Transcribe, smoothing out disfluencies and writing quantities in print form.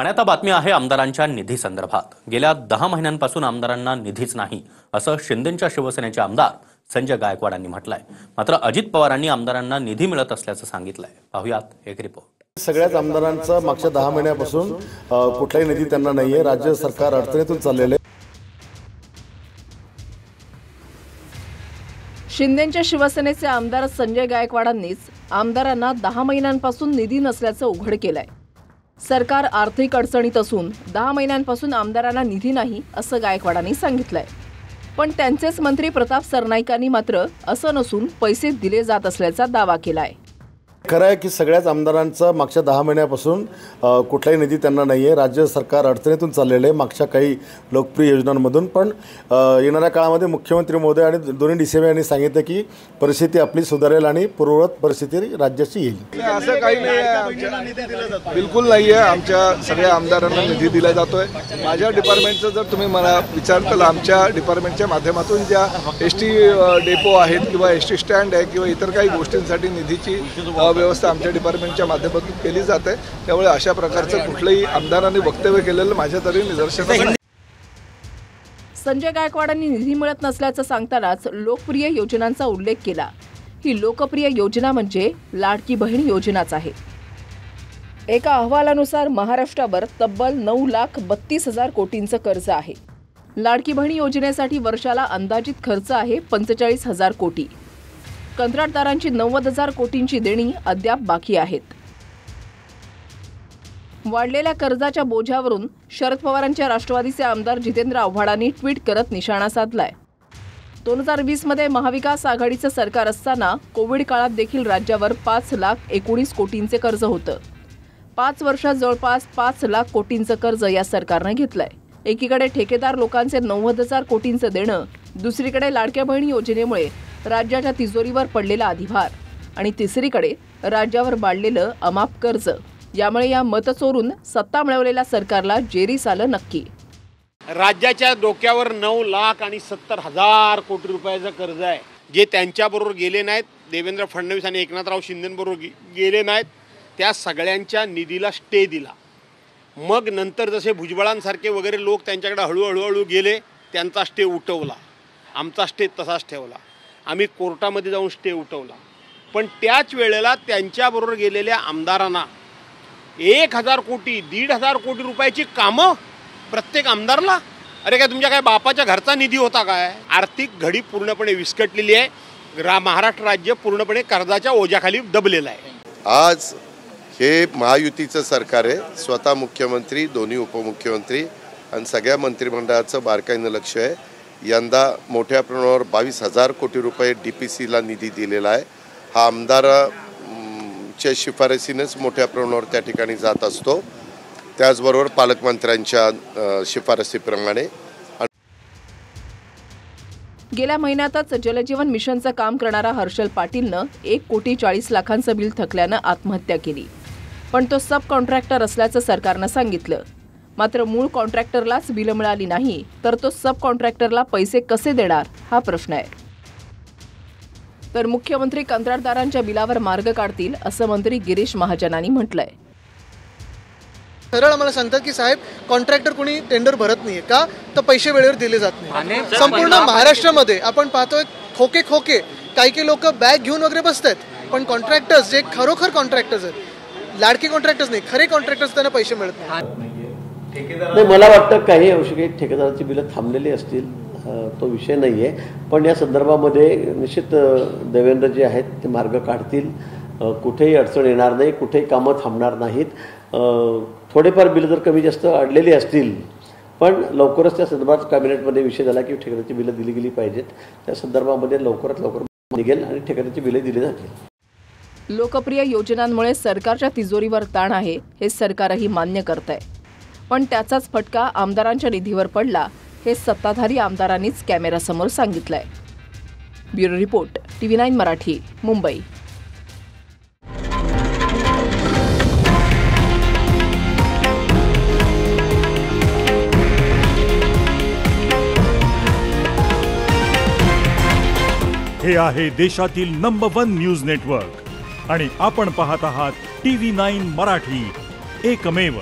आणि आता बातमी आहे आमदारांच्या निधी संदर्भात। गेल्या 10 महिन्यांपासून आमदारांना निधीच नाही असं शिंदेच्या शिवसेनेचे आमदार संजय गायकवाड यांनी म्हटलंय। मात्र अजित पवारांनी आमदारांना निधी मिळत असल्याचं सांगितलंय। पाहूयात एक रिपोर्ट। सगळ्याच आमदारांचा मागच्या 10 महिन्यापासून कुठलाही निधी त्यांना नाहीये। राज्य सरकार अडचणीतून चाललेले। शिंदेच्या शिवसेनेचे आमदार संजय गायकवाडांनीच आमदारांना 10 महिन्यांपासून निधी नसल्याचं उघड केलंय। सरकार आर्थिक अडचणीत असून 10 महिन्यांपासून आमदारांना निधी नाही असं गायकवाडांनी सांगितलंय। पण त्यांचेच मंत्री प्रताप सरनाईकांनी मात्र असं नसून पैसे दिले जात असल्याचा दावा केलाय। खरं आहे की सगळ्याच आमदारांचा मागच्या 10 महिन्यापासून कुठलाही निधी त्यांना नाहीये। राज्य सरकार अडचणीतून चाललेले आहे मागच्या काही लोकप्रिय योजनांमधून। पण येणाऱ्या काळामध्ये मुख्यमंत्री महोदय आणि दोन्ही डीसीएम यांनी सांगितलं की परिस्थिती आपली सुधारेल आणि पूर्ववत परिस्थिती राज्याची येईल। असं काही नाही, बिलकुल नाही आहे। आमच्या सगळ्या आमदारांना निधी दिला जातोय। माझ्या डिपार्टमेंटचं जर तुम्ही मला विचारताल, आमच्या डिपार्टमेंटच्या माध्यमातून ज्या एसटी डेपो आहेत किंवा एसटी स्टँड आहे किंवा इतर काही गोष्टींसाठी निधीची व्यवस्था आमच्या डिपार्टमेंटच्या माध्यमातून केली जाते। त्यामुळे अशा प्रकारचं कुठलंही आमदारांनी वक्तव्य केलेलं माझ्या तरी निदर्शनास। संजय गायकवाडांनी निधी मिळत नसल्याचं सांगतानाच लोकप्रिय योजनांचा उल्लेख केला। ही लोकप्रिय योजना म्हणजे लाडकी बहीण योजनाच आहे। एका अहवालानुसार महाराष्ट्रावर तब्बल 9,32,000 कोटींचं कर्ज आहे। लाडकी बहीण योजनेसाठी वर्षाला अंदाजित खर्च आहे 45,000 कोटी। कंत्राटदारांची 90,000 कोटींची देणी अद्याप बाकी आहेत। वाढलेल्या कर्जाच्या बोझ्यावरून शरद पवारांच्या राष्ट्रवादीचे आमदार जितेंद्र आव्हाडांनी ट्विट करत निशाणा साधलाय। 2020 मध्ये महाविकास आघाडीचं सरकार असताना कोविड काळात देखील राज्यावर 5,19,00,000 कोटींचे कर्ज होतं। 5 वर्षात जवळपास 5,00,000 कोटींचं कर्ज या सरकारनं घेतलंय। एकीकडे ठेकेदार लोकांचे 90,000 कोटींचं देणं, दुसरीकडे लाडक्या बहीण योजनेमुळे राज्याच्या तिजोरीवर पडलेला अधिभार आणि तिसरीकडे राज्यावर वाढलेलं अमाप कर्ज, यामुळे या मत चोरून सत्ता मिळवलेल्या सरकारला जेरीस आलं नक्की। राज्याच्या डोक्यावर 9,70,000 कोटी रुपयाचं कर्ज आहे, जे त्यांच्याबरोबर गेले नाहीत, देवेंद्र फडणवीस आणि एकनाथराव शिंदेबरोबर गेले नाहीत। त्या सगळ्यांच्या निधीला स्टे दिला। मग नंतर जसे भुजबळांसारखे वगैरे लोक त्यांच्याकडे हळूहळू गेले, त्यांचा स्टे उठवला। आमचा स्टे तसाच ठेवला। आम्ही कोर्टामध्ये जाऊन स्टे उठवला। पण त्याच वेळेला त्यांच्याबरोबर गेलेल्या आमदारांना 1,000 कोटी 1,500 कोटी रुपयाची कामं प्रत्येक आमदारला। अरे काय तुमच्या काय बापाच्या घरचा निधी होता काय? आर्थिक घडी पूर्णपणे विस्कटलेली आहे। महाराष्ट्र राज्य पूर्णपणे कर्जाच्या ओझ्याखाली दबलेलं आहे। आज हे महायुतीचं सरकार आहे। स्वतः मुख्यमंत्री, दोन्ही उपमुख्यमंत्री आणि सगळ्या मंत्रिमंडळाचं बारकाईनं लक्ष आहे। यंदा मोठ्या प्रमाणावर 22,000 कोटी रुपये डीपीसीला निधी दिलेला आहे। हा आमदाराच्या शिफारसीनेच मोठ्या प्रमाणावर त्या ठिकाणी जात असतो, त्याचबरोबर पालकमंत्र्यांच्या शिफारसीप्रमाणे। गेल्या महिन्यातच जलजीवन मिशनचं काम करणारा हर्षल पाटीलनं 1,40,00,000 बिल थकल्यानं आत्महत्या केली। पण तो सब कॉन्ट्रॅक्टर असल्याचं सरकारनं सांगितलं। मात्र मूळ कॉन्ट्रॅक्टरलाच बिल मिळाली नाही तर तो सब कॉन्ट्रॅक्टरला पैसे कसे देणार हा प्रश्न आहे। तर मुख्यमंत्री कंत्राटदारांच्या बिलावर मार्ग काढतील असं मंत्री गिरीश महाजनांनी म्हटलंय। सरळ आम्हाला सांगतात की साहेब कॉन्ट्रॅक्टर कोणी टेंडर भरत नाहीये का, तर पैसे वेळेवर दिले जात नाही। संपूर्ण महाराष्ट्रामध्ये आपण पाहतोय खोके काही लोक बॅग घेऊन वगैरे बसतात, पण कॉन्ट्रॅक्टर्स जे खरोखर कॉन्ट्रॅक्टर्स आहेत, लाडके कॉन्ट्रॅक्टर्स नाही, खरे कॉन्ट्रॅक्टर्स, त्यांना पैसे मिळत नाही। नाही, मला वाटतं काही अंशी काही ठेकेदारांची बिलं थांबलेली असतील, तो विषय नाही आहे। पण या संदर्भामध्ये निश्चित देवेंद्र जे आहेत ते मार्ग काढतील। कुठेही अडचण येणार नाही, कुठेही कामं थांबणार नाहीत। थोडेफार बिलं जर कमी जास्त अडलेली असतील, पण लवकरच त्या संदर्भात कॅबिनेटमध्ये विषय झाला की ठेकेदाराची बिलं दिली गेली पाहिजेत। त्या संदर्भामध्ये लवकरात लवकर निघेल आणि ठेकेदाराची बिलं दिली जातील। लोकप्रिय योजनांमुळे सरकारच्या तिजोरीवर ताण आहे हे सरकारही मान्य करतंय। पण त्याचाच फटका आमदारांच्या निधीवर पडला हे सत्ताधारी आमदारांनीच कॅमेऱ्यासमोर सांगितलंय। Bureau report, TV9 Marathi, Mumbai. हे आहे देशातील नंबर 1 न्यूज नेटवर्क आणि आपण पाहत आहात TV9 मराठी, एकमेव।